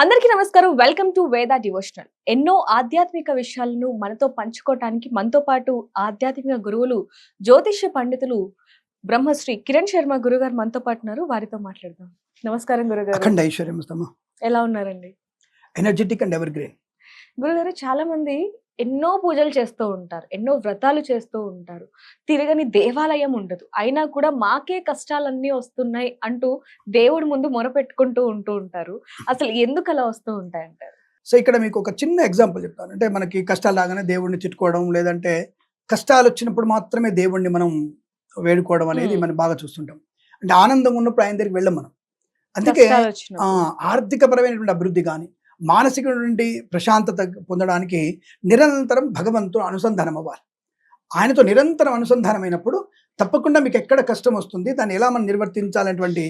అందరికీ నమస్కారం. Welcome to వేద డివోషనల్. ఎన్నో ఆధ్యాత్మిక విషయాలను మనతో పంచుకోవటానికి మనతో పాటు ఆధ్యాత్మిక గురువులు, జ్యోతిష్య పండితులు బ్రహ్మశ్రీ కిరణ్ శర్మ గురుగారు మనతో పాటు ఉన్నారు. వారితో మాట్లాడదాం. నమస్కారం గురుగారు. అఖండ ఐశ్వర్యమస్తమా. ఎలా ఉన్నారండి? Energetic and ever green. గురుగారు, చాలా మంది ఎన్నో పూజలు చేస్తూ ఉంటారు, ఎన్నో వ్రతాలు చేస్తూ ఉంటారు, తిరగని దేవాలయం ఉండదు. అయినా కూడా మాకే కష్టాలన్నీ వస్తున్నాయి అంటూ దేవుడి ముందు మొరపెట్టుకుంటూ ఉంటారు. అసలు ఎందుకు అలా వస్తూ ఉంటాయి అంటారు? సో ఇక్కడ మీకు ఒక చిన్న ఎగ్జాంపుల్ చెప్తాను. అంటే మనకి కష్టాలు రాగానే దేవుడిని తిట్టుకోవడం, లేదంటే కష్టాలు వచ్చినప్పుడు మాత్రమే దేవుడిని మనం వేడుకోవడం అనేది మనం బాగా చూస్తుంటాం. అంటే ఆనందంగా ఉన్నప్పుడు ఆయన దగ్గరికి వెళ్ళం మనం. అందుకే కష్టాలు వచ్చినప్పుడు. ఆర్థికపరమైనటువంటి అభివృద్ధి కానీ, మానసికమైనటువంటి ప్రశాంతత పొందడానికి నిరంతరం భగవంతుడు అనుసంధానం అవ్వాలి. ఆయనతో నిరంతరం అనుసంధానమైనప్పుడు తప్పకుండా మీకు ఎక్కడ కష్టం వస్తుంది, దాన్ని ఎలా మనం నిర్వర్తించాలనేటువంటి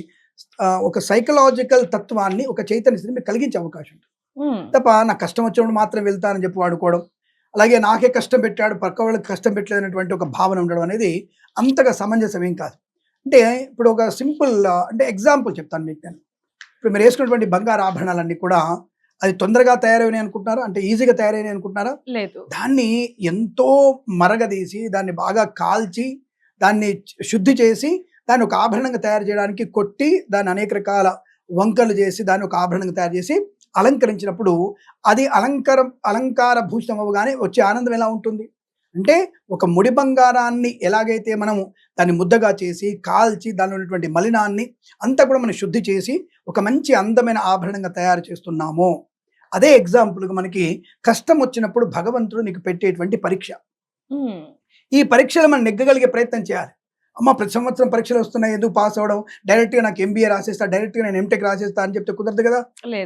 ఒక సైకలాజికల్ తత్వాన్ని, ఒక చైతన్య స్థితిని మీకు కలిగించే అవకాశం ఉంటుంది. తప్ప నాకు కష్టం వచ్చినప్పుడు మాత్రం వెళ్తానని చెప్పి వాడుకోవడం, అలాగే నాకే కష్టం పెట్టాడు పక్క వాళ్ళకి కష్టం పెట్టలేనటువంటి ఒక భావన ఉండడం అనేది అంతగా సమంజసం ఏం కాదు. అంటే ఇప్పుడు ఒక సింపుల్ అంటే ఎగ్జాంపుల్ చెప్తాను మీకు నేను. ఇప్పుడు మీరు వేసుకున్నటువంటి బంగారు ఆభరణాలన్నీ కూడా అది తొందరగా తయారైనాయి అనుకుంటున్నారా? అంటే ఈజీగా తయారైనాయి అనుకుంటున్నారా? లేదు. దాన్ని ఎంతో మరగదీసి, దాన్ని బాగా కాల్చి, దాన్ని శుద్ధి చేసి, దాన్ని ఒక ఆభరణంగా తయారు చేయడానికి కొట్టి, దాన్ని అనేక రకాల వంకలు చేసి, దాన్ని ఒక ఆభరణంగా తయారు చేసి అలంకరించినప్పుడు అది అలంకార భూషణం అవ్వగానే వచ్చే ఆనందం ఎలా ఉంటుంది అంటే, ఒక ముడి బంగారాన్ని ఎలాగైతే మనము దాన్ని ముద్దగా చేసి కాల్చి దానిలో ఉన్నటువంటి మలినాన్ని అంతా కూడా మనం శుద్ధి చేసి ఒక మంచి అందమైన ఆభరణంగా తయారు చేస్తున్నామో, అదే ఎగ్జాంపుల్గా మనకి కష్టం వచ్చినప్పుడు భగవంతుడు నీకు పెట్టేటువంటి పరీక్ష. ఈ పరీక్షలు మనం నెగ్గగలిగే ప్రయత్నం చేయాలి. అమ్మ ప్రతి సంవత్సరం పరీక్షలు వస్తున్నాయి, ఎందుకు పాస్ అవ్వడం, డైరెక్ట్గా నాకు ఎంబీఏ రాసేస్తా, డైరెక్ట్గా నేను ఎంటెక్ రాసేస్తా అని చెప్తే కుదరదు కదా.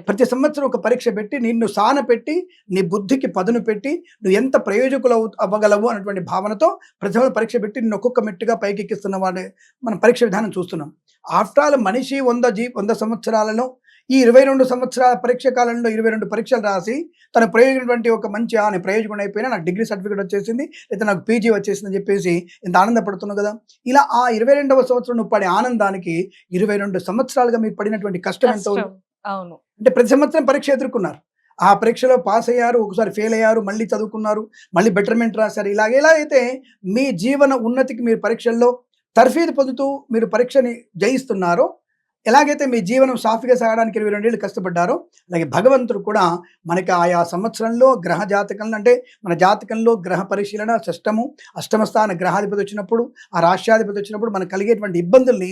ప్రతి సంవత్సరం ఒక పరీక్ష పెట్టి, నిన్ను సాన పెట్టి, నీ బుద్ధికి పదును పెట్టి, నువ్వు ఎంత ప్రయోజకులు అవ్వగలవు అన్నటువంటి భావనతో ప్రతి సంవత్సరం పరీక్ష పెట్టి నిన్ను ఒక్కొక్క మెట్టుగా పైకి ఎక్కిస్తున్న వాడే మనం పరీక్ష విధానం చూస్తున్నాం. ఆఫ్టర్ ఆల్ మనిషి 100 సంవత్సరాలలో ఈ 22 సంవత్సరాల పరీక్ష కాలంలో 22 పరీక్షలు రాసి తన ప్రయోజనటువంటి ఒక మంచి నేను ప్రయోజకుడు అయిపోయినా, నాకు డిగ్రీ సర్టిఫికేట్ వచ్చేసింది, లేదా నాకు పీజీ వచ్చేసిందని చెప్పేసి ఎంత ఆనందపడుతున్నావు కదా. ఇలా ఆ 22వ సంవత్సరం నువ్వు పడే ఆనందానికి 22 సంవత్సరాలుగా మీరు పడినటువంటి కష్టం ఎంత ఉంది. అవును. అంటే ప్రతి సంవత్సరం పరీక్ష ఎదుర్కొన్నారు, ఆ పరీక్షలో పాస్ అయ్యారు, ఒకసారి ఫెయిల్ అయ్యారు, మళ్ళీ చదువుకున్నారు, మళ్ళీ బెటర్మెంట్ రాశారు. ఎలా అయితే మీ జీవన ఉన్నతికి మీరు పరీక్షల్లో తర్ఫీదు పొందుతూ మీరు పరీక్షని జయిస్తున్నారో, ఎలాగైతే మీ జీవనం సాఫీగా సాగడానికి 22 ఏళ్ళు కష్టపడ్డారో, అలాగే భగవంతుడు కూడా మనకి ఆయా సంవత్సరంలో గ్రహ జాతకంలో, అంటే మన జాతకంలో గ్రహ పరిశీలన, అష్టమ స్థాన గ్రహాధిపతి వచ్చినప్పుడు, ఆ రాష్ట్రాధిపతి వచ్చినప్పుడు మనకు కలిగేటువంటి ఇబ్బందుల్ని,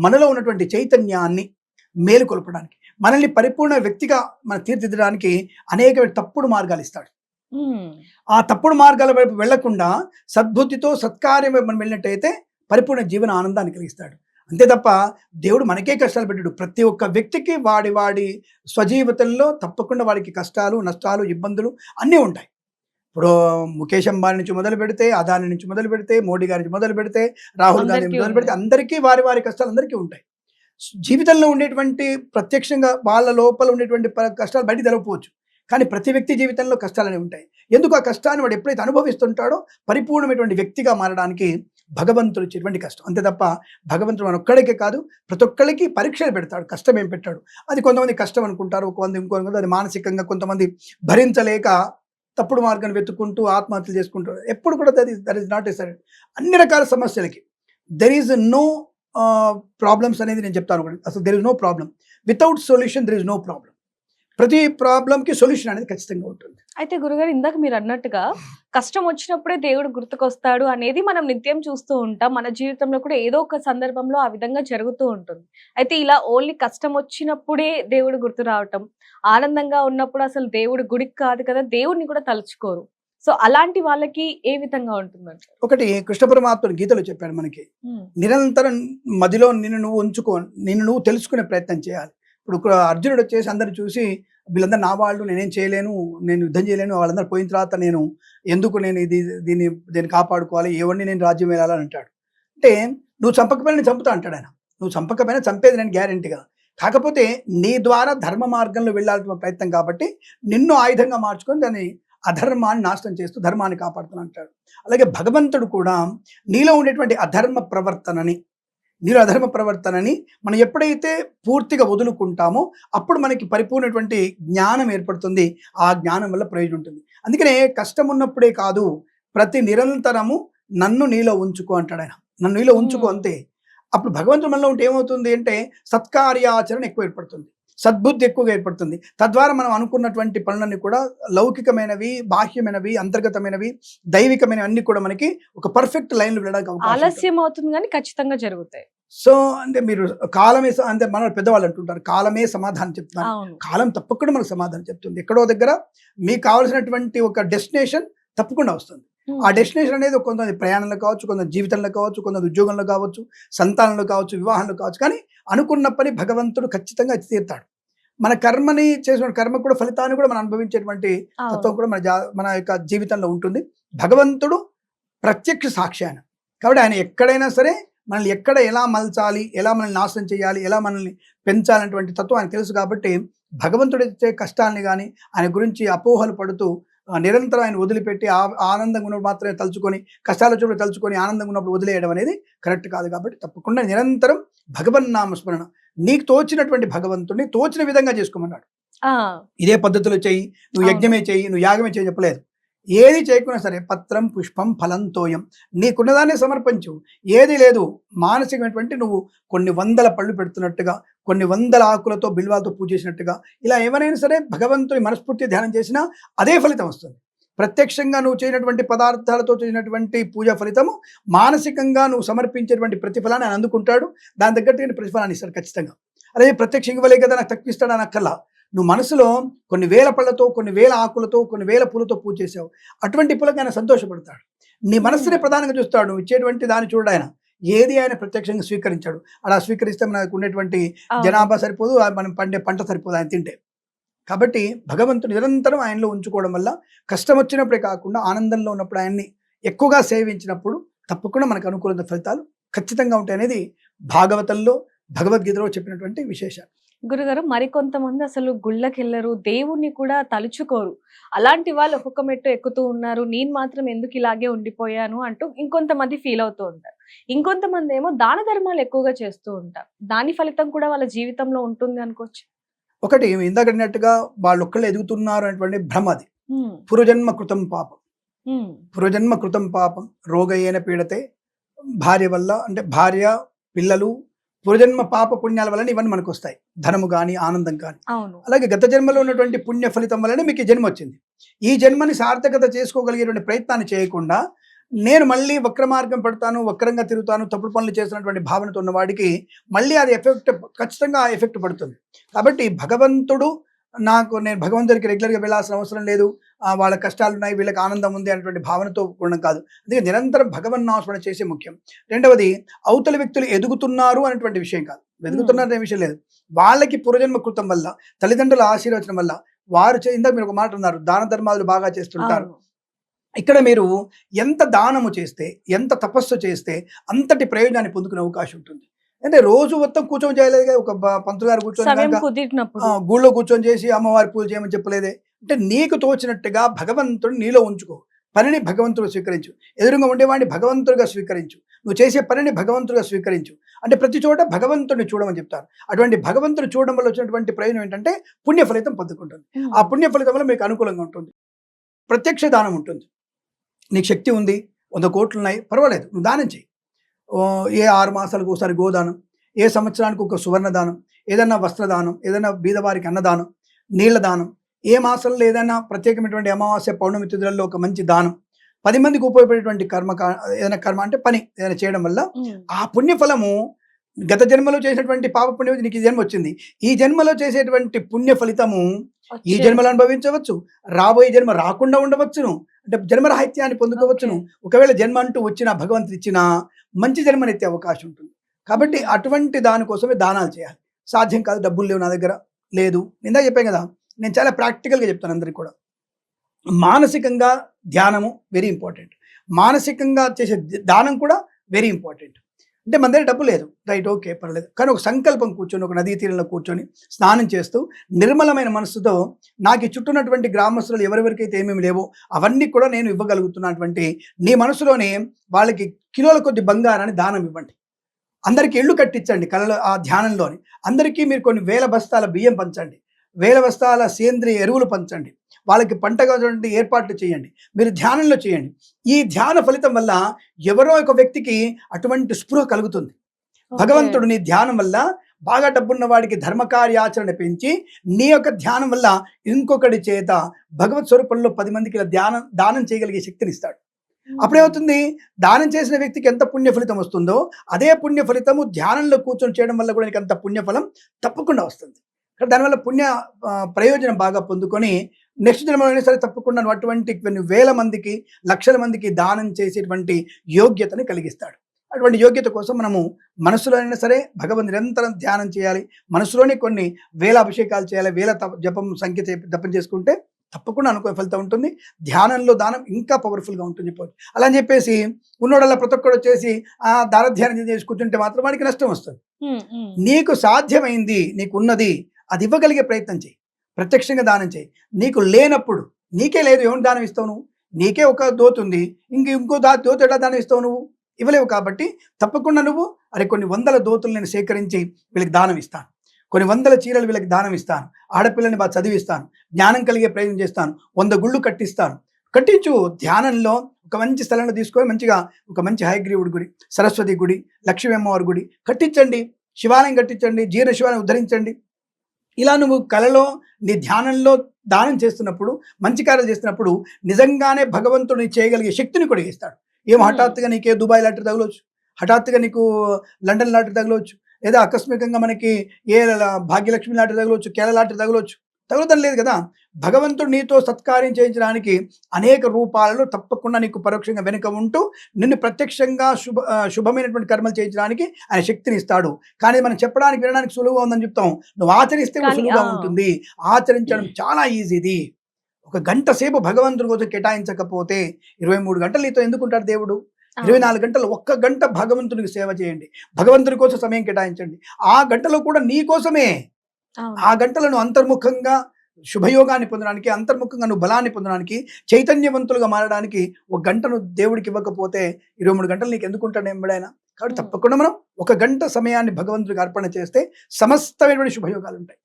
మనలో ఉన్నటువంటి చైతన్యాన్ని మేలుకొల్పడానికి, మనల్ని పరిపూర్ణ వ్యక్తిగా మనం తీర్చిదిద్దడానికి అనేక తప్పుడు మార్గాలు ఇస్తాడు. ఆ తప్పుడు మార్గాల వైపు వెళ్లకుండా సద్బుద్ధితో సత్కార్యం వైపు మనం వెళ్ళినట్టయితే పరిపూర్ణ జీవన ఆనందాన్ని కలిగిస్తాడు. అంతే తప్ప దేవుడు మనకే కష్టాలు పెట్టాడు. ప్రతి ఒక్క వ్యక్తికి వాడి స్వజీవితంలో తప్పకుండా వాడికి కష్టాలు, నష్టాలు, ఇబ్బందులు అన్నీ ఉంటాయి. ఇప్పుడు ముఖేష్ అంబానీ నుంచి మొదలు పెడితే, అదాని నుంచి మొదలు పెడితే, మోడీ గారి నుంచి మొదలు పెడితే, రాహుల్ గాంధీ నుంచి మొదలు పెడితే, అందరికీ వారి కష్టాలు అందరికీ ఉంటాయి. జీవితంలో ఉండేటువంటి ప్రత్యక్షంగా వాళ్ళ లోపల ఉండేటువంటి కష్టాలు బయట తెలవకపోవచ్చు, కానీ ప్రతి వ్యక్తి జీవితంలో కష్టాలు అనేవి ఉంటాయి. ఎందుకు ఆ కష్టాన్ని వాడు ఎప్పుడైతే అనుభవిస్తుంటాడో పరిపూర్ణమైనటువంటి వ్యక్తిగా మారడానికి భగవంతుడు ఇచ్చేటువంటి కష్టం. అంతే తప్ప భగవంతుడు మన ఒక్కడికే కాదు, ప్రతి ఒక్కరికి పరీక్షలు పెడతాడు, కష్టం ఏం పెట్టాడు. అది కొంతమంది కష్టం అనుకుంటారు, ఇంకొంతమంది అది మానసికంగా, కొంతమంది భరించలేక తప్పుడు మార్గాన్ని వెతుక్కుంటూ ఆత్మహత్యలు చేసుకుంటారు. ఎప్పుడు కూడా దట్ ఈస్ నాట్ ఎ సరే. అన్ని రకాల సమస్యలకి దెర్ ఈజ్ నో ప్రాబ్లమ్స్ అనేది నేను చెప్తాను. అసలు there is no problem without solution, there is no problem. ప్రతి ప్రాబ్లంకి సొల్యూషన్ అనేది ఖచ్చితంగా ఉంటుంది. అయితే గురుగారు, ఇందాక మీరు అన్నట్టుగా కష్టం వచ్చినప్పుడే దేవుడు గుర్తుకొస్తాడు అనేది మనం నిత్యం చూస్తూ ఉంటాం. మన జీవితంలో కూడా ఏదో ఒక సందర్భంలో ఆ విధంగా జరుగుతూ ఉంటుంది. అయితే ఇలా ఓన్లీ కష్టం వచ్చినప్పుడే దేవుడు గుర్తు రావటం, ఆనందంగా ఉన్నప్పుడు అసలు దేవుడు గుడికి కాదు కదా, దేవుడిని కూడా తలుచుకోరు. సో అలాంటి వాళ్ళకి ఏ విధంగా ఉంటుందంటే, ఒకటి కృష్ణ పరమాత్ముడు గీతలో చెప్పాడు మనకి, నిరంతరం మదిలో నిన్ను నువ్వు ఉంచుకో, నిన్ను నువ్వు తెలుసుకునే ప్రయత్నం చేయాలి. ఇప్పుడు అర్జునుడు వచ్చేసి అందరు చూసి, వీళ్ళందరూ నా వాళ్ళు, నేనేం చేయలేను, నేను యుద్ధం చేయలేను, వాళ్ళందరూ పోయిన తర్వాత నేను ఎందుకు, నేను దీన్ని కాపాడుకోవాలి, ఎవరిని నేను రాజ్యం వెళ్ళాలని అంటాడు. అంటే నువ్వు చంపకపోయినా నేను చంపుతా అంటాడు ఆయన. నువ్వు చంపకపోయినా చంపేది నేను గ్యారెంటీగా. కాకపోతే నీ ద్వారా ధర్మ మార్గంలో వెళ్ళాల్సిన ప్రయత్నం కాబట్టి నిన్ను ఆయుధంగా మార్చుకొని దాన్ని అధర్మాన్ని నాశనం చేస్తూ ధర్మాన్ని కాపాడుతాను అంటాడు. అలాగే భగవంతుడు కూడా నీలో ఉండేటువంటి అధర్మ ప్రవర్తనని నీలో అధర్మ ప్రవర్తనని మనం ఎప్పుడైతే పూర్తిగా వదులుకుంటామో అప్పుడు మనకి పరిపూర్ణటువంటి జ్ఞానం ఏర్పడుతుంది. ఆ జ్ఞానం వల్ల ప్రయోజనం ఉంటుంది. అందుకనే కష్టం ఉన్నప్పుడే కాదు, ప్రతి నిరంతరము నన్ను నీలో ఉంచుకో అంటాడు ఆయన. నన్ను నీలో ఉంచుకో అంతే. అప్పుడు భగవంతుడు మనలో ఉంటే ఏమవుతుంది అంటే సత్కార్యాచరణ ఎక్కువ ఏర్పడుతుంది, సద్బుద్ధి ఎక్కువగా ఏర్పడుతుంది. తద్వారా మనం అనుకున్నటువంటి పనులన్నీ కూడా లౌకికమైనవి, బాహ్యమైనవి, అంతర్గతమైనవి, దైవికమైనవి అన్ని కూడా మనకి ఒక పర్ఫెక్ట్ లైన్లో వెళ్ళడానికి అవకాశం ఉంటుంది. ఆలస్యం అవుతుంది కానీ ఖచ్చితంగా జరుగుతాయి. సో అంటే మీరు కాలమే అంటే మన పెద్దవాళ్ళు అంటుంటారు, కాలమే సమాధానం చెప్తున్నారు. అవును. కాలం తప్పకుండా మనకు సమాధానం చెప్తుంది. ఎక్కడో దగ్గర మీకు కావాల్సినటువంటి ఒక డెస్టినేషన్ తప్పకుండా వస్తుంది. ఆ డెస్టినేషన్ అనేది కొంత ప్రయాణంలో కావచ్చు, కొంత జీవితంలో కావచ్చు, కొంత ఉద్యోగంలో కావచ్చు, సంతానంలో కావచ్చు, వివాహంలో కావచ్చు. కానీ అనుకున్న పని భగవంతుడు ఖచ్చితంగా తీరుతాడు. మన కర్మని చేసిన కర్మ కూడా ఫలితాన్ని కూడా మనం అనుభవించేటువంటి తత్వం కూడా మన యొక్క జీవితంలో ఉంటుంది. భగవంతుడు ప్రత్యక్ష సాక్షి ఆయన. కాబట్టి ఆయన ఎక్కడైనా సరే మనల్ని ఎక్కడ ఎలా మలచాలి, ఎలా మనల్ని నాశనం చేయాలి, ఎలా మనల్ని పెంచాలనేటువంటి తత్వం ఆయన తెలుసు. కాబట్టి భగవంతుడు ఇచ్చే కష్టాన్ని కానీ ఆయన గురించి అపోహలు పడుతూ నిరంతరం ఆయన వదిలిపెట్టి ఆనందంగా ఉన్నప్పుడు మాత్రమే తలుచుకొని, కష్టాలు వచ్చినప్పుడు తలుచుకొని ఆనందంగా ఉన్నప్పుడు వదిలేయడం అనేది కరెక్ట్ కాదు. కాబట్టి తప్పకుండా నిరంతరం భగవన్నామ స్మరణ, నీకు తోచినటువంటి భగవంతుడిని తోచిన విధంగా చేసుకోమన్నాడు. ఇదే పద్ధతిలో చెయ్యి, నువ్వు యజ్ఞమే చెయ్యి, నువ్వు యాగమే చెయ్యి చెప్పలేదు. ఏది చేయకున్నా సరే పత్రం పుష్పం ఫలంతోయం, నీకున్నదాన్ని సమర్పించు. ఏది లేదు, మానసికమైనటువంటి నువ్వు కొన్ని వందల పళ్ళు పెడుతున్నట్టుగా, కొన్ని వందల ఆకులతో బిల్వాలతో పూజ చేసినట్టుగా, ఇలా ఎవరైనా సరే భగవంతుని మనస్ఫూర్తి ధ్యానం చేసినా అదే ఫలితం వస్తుంది. ప్రత్యక్షంగా నువ్వు చేయనటువంటి పదార్థాలతో చేసినటువంటి పూజ ఫలితము, మానసికంగా నువ్వు సమర్పించేటువంటి ప్రతిఫలాన్ని ఆయన అందుకుంటాడు. దాని తగ్గట్టుగా ప్రతిఫలాన్ని ఇస్తాడు ఖచ్చితంగా. అదే ప్రత్యక్షంగా ఇవ్వలే కదా నాకు తక్కువ ఇస్తాడు అనక్కల్లా. నువ్వు మనసులో కొన్ని వేల పళ్ళతో, కొన్ని వేల ఆకులతో, కొన్ని వేల పూలతో పూజ చేసావు, అటువంటి పూలకు ఆయన సంతోషపడతాడు. నీ మనస్సునే ప్రధానంగా చూస్తాడు. నువ్వు ఇచ్చేటువంటి దాన్ని చూడు ఆయన. ఏది ఆయన ప్రత్యక్షంగా స్వీకరించాడు. అలా స్వీకరిస్తే మనకు ఉండేటువంటి జనాభా సరిపోదు, మనం పండే పంట సరిపోదు ఆయన తింటే. కాబట్టి భగవంతుడు నిరంతరం ఆయనలో ఉంచుకోవడం వల్ల కష్టం వచ్చినప్పుడే కాకుండా ఆనందంలో ఉన్నప్పుడు ఆయన్ని ఎక్కువగా సేవించినప్పుడు తప్పకుండా మనకు అనుకూల ఫలితాలు ఖచ్చితంగా ఉంటాయి అనేది భాగవతంలో, భగవద్గీతలో చెప్పినటువంటి విశేషాలు. గురుగారు, మరికొంతమంది అసలు గుళ్ళకెళ్ళరు, దేవుణ్ణి కూడా తలుచుకోరు. అలాంటి వాళ్ళు ఒక్కొక్క మెట్టు ఎక్కుతూ ఉన్నారు, నేను మాత్రం ఎందుకు ఇలాగే ఉండిపోయాను అంటూ ఇంకొంతమంది ఫీల్ అవుతూ ఉంటారు. ఇంకొంతమంది ఏమో దాన ధర్మాలు ఎక్కువగా చేస్తూ ఉంటారు. దాని ఫలితం కూడా వాళ్ళ జీవితంలో ఉంటుంది అనుకోవచ్చు. ఒకటి ఇందాక అడిగినట్టుగా వాళ్ళు ఒక్కళ్ళు ఎదుగుతున్నారు అనేటువంటి భ్రమ. అది పూర్వజన్మ కృతం పాపం. పూర్వజన్మ కృతం పాపం రోగయేన పీడతే, భార్య వల్ల అంటే భార్య, పిల్లలు, పూర్వజన్మ పాప పుణ్యాల వలన ఇవన్నీ మనకు వస్తాయి. ధనము కానీ, ఆనందం కానీ. అలాగే గత జన్మలో ఉన్నటువంటి పుణ్య ఫలితం వల్లనే మీకు జన్మ వచ్చింది. ఈ జన్మని సార్థకత చేసుకోగలిగేటువంటి ప్రయత్నాన్ని చేయకుండా నేను మళ్ళీ వక్ర మార్గం పడతాను, వక్రంగా తిరుగుతాను, తప్పుడు పనులు చేస్తున్నటువంటి భావనతో ఉన్నవాడికి మళ్ళీ అది ఖచ్చితంగా ఆ ఎఫెక్ట్ పడుతుంది. కాబట్టి భగవంతుడు నేను భగవంతుడికి రెగ్యులర్గా వెళ్ళాల్సిన అవసరం లేదు, వాళ్ళ కష్టాలు ఉన్నాయి, వీళ్ళకి ఆనందం ఉంది అనేటువంటి భావనతో ఉండడం కాదు. అందుకే నిరంతరం భగవన్నామస్మరణ చేసే ముఖ్యం. రెండవది, అవతల వ్యక్తులు ఎదుగుతున్నారు అనేటువంటి విషయం కాదు, ఎదుగుతున్నారు అనే విషయం లేదు. వాళ్ళకి పూర్వజన్మ కృతం వల్ల, తల్లిదండ్రుల ఆశీర్వచనం వల్ల వారు ఇందాక మీరు ఒక మాట అన్నారు, దాన ధర్మాలు బాగా చేస్తుంటారు. ఇక్కడ మీరు ఎంత దానము చేస్తే, ఎంత తపస్సు చేస్తే అంతటి ప్రయోజనాన్ని పొందుకునే అవకాశం ఉంటుంది. అంటే రోజు మొత్తం కూర్చొని చేయలేదు, ఒక పంతులు గారు కూర్చొని గుళ్ళో కూర్చొని చేసి అమ్మవారి పూజ చేయమని చెప్పలేదే. అంటే నీకు తోచినట్టుగా భగవంతుడు నీలో ఉంచుకో. పనిని భగవంతుడు స్వీకరించు, ఎదురుగా ఉండేవాడిని భగవంతుడిగా స్వీకరించు, నువ్వు చేసే పనిని భగవంతుడిగా స్వీకరించు. అంటే ప్రతి చోట భగవంతుడిని చూడమని చెప్తారు. అటువంటి భగవంతుని చూడడం వల్ల వచ్చినటువంటి ప్రయోజనం ఏంటంటే పుణ్య ఫలితం పొందుకుంటుంది. ఆ పుణ్య ఫలితం వల్ల మీకు అనుకూలంగా ఉంటుంది. ప్రత్యక్ష దానం ఉంటుంది. నీకు శక్తి ఉంది, 100 కోట్లు ఉన్నాయి, పర్వాలేదు, నువ్వు దానం చేయి. ఏ 6 మాసాలకు ఒకసారి గోదానం, ఏ సంవత్సరానికి ఒక సువర్ణ దానం, ఏదైనా వస్త్రదానం, ఏదైనా బీదవారికి అన్నదానం, నీళ్ల దానం, ఏ మాసంలో ఏదైనా ప్రత్యేకమైనటువంటి అమావాస్య పౌర్ణమి తిథులలో ఒక మంచి దానం, 10 మందికి ఉపయోగపడేటువంటి ఏదైనా కర్మ అంటే పని ఏదైనా చేయడం వల్ల ఆ పుణ్యఫలము గత జన్మలో చేసినటువంటి పాప పుణ్యం నీకు ఈ జన్మ వచ్చింది, ఈ జన్మలో చేసేటువంటి పుణ్య ఫలితము ఈ జన్మలో అనుభవించవచ్చు, రాబోయే జన్మ రాకుండా ఉండవచ్చును, అంటే జన్మరాహిత్యాన్ని పొందుకోవచ్చును. ఒకవేళ జన్మ అంటూ వచ్చిన భగవంతుడు ఇచ్చిన మంచి జన్మనెత్తే అవకాశం ఉంటుంది. కాబట్టి అటువంటి దానికోసమే దానాలు చేయాలి. సాధ్యం కాదు, డబ్బులు లేవు నా దగ్గర, లేదు, ఇందాక చెప్పాను కదా, నేను చాలా ప్రాక్టికల్గా చెప్తాను అందరికీ కూడా. మానసికంగా ధ్యానము వెరీ ఇంపార్టెంట్, మానసికంగా చేసే దానం కూడా వెరీ ఇంపార్టెంట్. అంటే మన దగ్గర డబ్బు లేదు, రైట్, ఓకే, పర్లేదు, కానీ ఒక సంకల్పం కూర్చొని ఒక నదీ తీరంలో కూర్చొని స్నానం చేస్తూ నిర్మలమైన మనస్సుతో నాకు ఈ చుట్టూన్నటువంటి గ్రామస్తులు ఎవరెవరికైతే ఏమేమి లేవో అవన్నీ కూడా నేను ఇవ్వగలుగుతున్నటువంటి నీ మనసులోనే వాళ్ళకి కిలోల కొద్ది బంగారాన్ని దానం ఇవ్వండి. అందరికీ ఇళ్ళు కట్టించండి కళలో ఆ ధ్యానంలోని. అందరికీ మీరు కొన్ని వేల బస్తాల బియ్యం పంచండి, వేల బస్తాల సేంద్రియ ఎరువులు పంచండి, వాళ్ళకి పంటగా ఏర్పాట్లు చేయండి, మీరు ధ్యానంలో చేయండి. ఈ ధ్యాన ఫలితం వల్ల ఎవరో ఒక వ్యక్తికి అటువంటి స్పృహ కలుగుతుంది. భగవంతుడు నీ ధ్యానం వల్ల బాగా డబ్బున్న వాడికి ధర్మకార్యాచరణ పెంచి నీ యొక్క ధ్యానం వల్ల ఇంకొకటి చేత భగవత్ స్వరూపంలో 10 మందికి ఇలా దానం చేయగలిగే శక్తిని ఇస్తాడు. అప్పుడేమవుతుంది, దానం చేసిన వ్యక్తికి ఎంత పుణ్య ఫలితం వస్తుందో అదే పుణ్య ఫలితము ధ్యానంలో కూర్చొని చేయడం వల్ల కూడా నీకు అంత పుణ్యఫలం తప్పకుండా వస్తుంది. దానివల్ల పుణ్య ప్రయోజనం బాగా పొందుకొని నెక్స్ట్ జన్మలోనే సరే తప్పకుండా నువ్వు అటువంటి కొన్ని వేల మందికి లక్షల మందికి దానం చేసేటువంటి యోగ్యతని కలిగిస్తాడు. అటువంటి యోగ్యత కోసం మనము మనసులో అయినా సరే భగవంతు నిరంతరం ధ్యానం చేయాలి, మనసులోనే కొన్ని వేల అభిషేకాలు చేయాలి, వేల జపం సంఖ్య జపం చేసుకుంటే తప్పకుండా అనుకునే ఫలితం ఉంటుంది. ధ్యానంలో దానం ఇంకా పవర్ఫుల్గా ఉంటుంది చెప్పవచ్చు. అలా అని చెప్పేసి ఉన్నోడల్లా ప్రతి ఒక్కడు వచ్చేసి దాన ధ్యానం చేసి కూర్చుంటే మాత్రం వాడికి నష్టం వస్తుంది. నీకు సాధ్యమైంది, నీకు ఉన్నది అది ఇవ్వగలిగే ప్రయత్నం చేయి, ప్రత్యక్షంగా దానం చేయి. నీకు లేనప్పుడు, నీకే లేదు, ఏమైనా దానం ఇస్తావు నువ్వు? నీకే ఒక దోతుంది, ఇంకో దోతు ఎలా దానం ఇస్తావు నువ్వు? ఇవ్వలేవు. కాబట్టి తప్పకుండా నువ్వు కొన్ని వందల దోతులు నేను సేకరించి వీళ్ళకి దానం ఇస్తాను, కొన్ని వందల చీరలు వీళ్ళకి దానం ఇస్తాను, ఆడపిల్లని బాగా చదివిస్తాను, జ్ఞానం కలిగే ప్రయత్నం చేస్తాను, 100 గుళ్ళు కట్టిస్తాను. కట్టించు. ధ్యానంలో ఒక మంచి స్థలంలో తీసుకొని మంచిగా ఒక మంచి హయగ్రీవుడి గుడి, సరస్వతి గుడి, లక్ష్మీ అమ్మవారి గుడి కట్టించండి, శివాలయం కట్టించండి, జీర్ణ శివాలయం ఉద్ధరించండి. ఇలా నువ్వు కళలో నీ ధ్యానంలో దానం చేస్తున్నప్పుడు, మంచి కార్యాలు చేస్తున్నప్పుడు నిజంగానే భగవంతుడు చేయగలిగే శక్తిని కూడా ఇస్తాడు. ఏం హఠాత్తుగా నీకే దుబాయ్ లాటరీ తగలవచ్చు, హఠాత్తుగా నీకు లండన్ లాటరీ తగలవచ్చు, లేదా ఆకస్మికంగా మనకి భాగ్యలక్ష్మి లాటరీ తగలవచ్చు, కేరళ లాటరీ తగలవచ్చు. తగులుతం లేదు కదా. భగవంతుడు నీతో సత్కార్యం చేయించడానికి అనేక రూపాలలో తప్పకుండా నీకు పరోక్షంగా వెనుక ఉంటూ నిన్ను ప్రత్యక్షంగా శుభమైనటువంటి కర్మలు చేయించడానికి ఆయన శక్తిని ఇస్తాడు. కానీ మనం చెప్పడానికి వినడానికి సులువుగా ఉందని చెప్తాం, నువ్వు ఆచరిస్తే సులువుగా ఉంటుంది. ఆచరించడం చాలా ఈజీది. ఒక గంట సేపు భగవంతుడి కోసం కేటాయించకపోతే 23 గంటలు నీతో ఎందుకుంటాడు దేవుడు? 24 గంటలు, 1 గంట భగవంతునికి సేవ చేయండి, భగవంతుని కోసం సమయం కేటాయించండి. ఆ గంటలో కూడా నీ కోసమే. ఆ గంటలను అంతర్ముఖంగా శుభయోగాన్ని పొందడానికి, అంతర్ముఖంగా నువ్వు బలాన్ని పొందడానికి, చైతన్యవంతులుగా మారడానికి 1 గంటను దేవుడికి ఇవ్వకపోతే 23 గంటలు నీకు ఎందుకుంటాడు ఎంబడైనా? కాబట్టి తప్పకుండా మనం 1 గంట సమయాన్ని భగవంతుడికి అర్పణ చేస్తే సమస్తమైనటువంటి శుభయోగాలు ఉంటాయి.